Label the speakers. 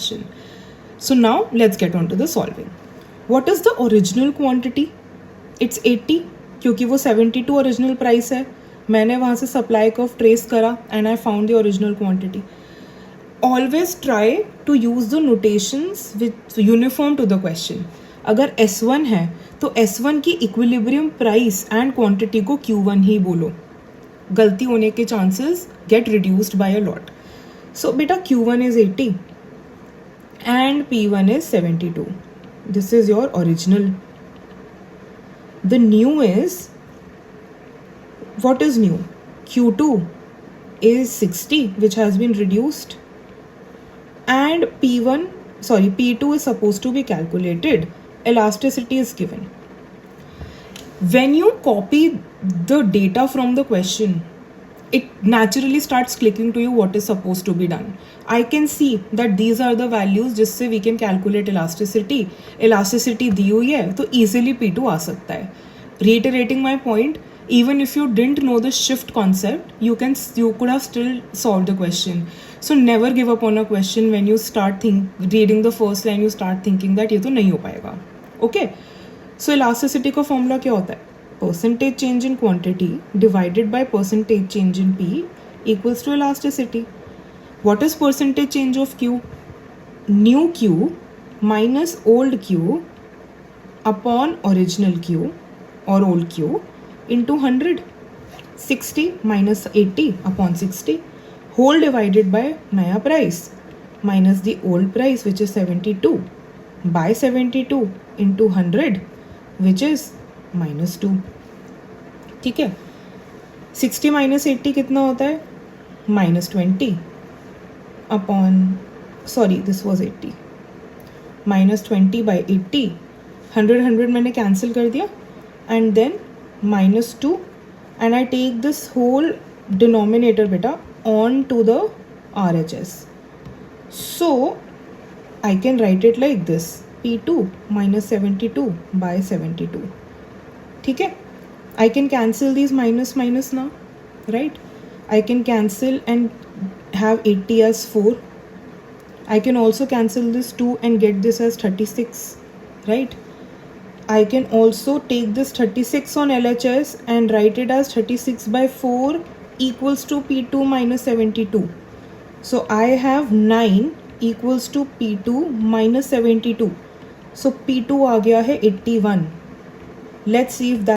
Speaker 1: question. So now let's get on to the solving. What is the original quantity? It's 80 क्योंकि वो 72 original price है. मैंने वहाँ से सप्लाई कर्व ट्रेस करा and I found the original quantity. Always try to use the notations with uniform to the question. अगर S1 है तो S1 की इक्विलिब्रियम प्राइस एंड क्वांटिटी को Q1 ही बोलो. गलती होने के chances get reduced by a lot. So बेटा Q1 is 80 and P1 is 72. This is your original. The new is, what is new? Q2 is 60, which has been reduced, and P2 is supposed to be calculated. Elasticity is given. When you copy the data from the question, it naturally starts clicking to you what is supposed to be done. I can see that these are the values जिससे we can calculate elasticity. Elasticity दी हुई है तो easily P2 आ सकता है. Reiterating my point, even if you didn't know the shift concept, you could have still solved the question. So never give up on a question when you start reading the first line, you start thinking that ये तो नहीं हो पाएगा. Okay? So elasticity का formula क्या होता है? Percentage change in quantity divided by percentage change in P equals to elasticity. What is percentage change of Q? New Q minus old Q upon original Q or old Q into 100. 60 minus 80 upon 60. Whole divided by naya price minus the old price which is 72 by 72 into 100 which is -2. ठीक है. 60 minus 80 कितना होता है? -20 upon, sorry this was 80, -20 by 80. 100 मैंने cancel कर दिया and then -2 and I take this whole denominator बेटा onto the RHS. So I can write it like this, P2 minus 72 by 72. ठीक है. I can cancel these minus now, right? I can cancel and have 80 as 4. I can also cancel this 2 and get this as 36, right? I can also take this 36 on LHS and write it as 36 by 4 equals to P2 minus 72. So I have 9 equals to P2 minus 72. So P2 आ गया है 81. Let's see if that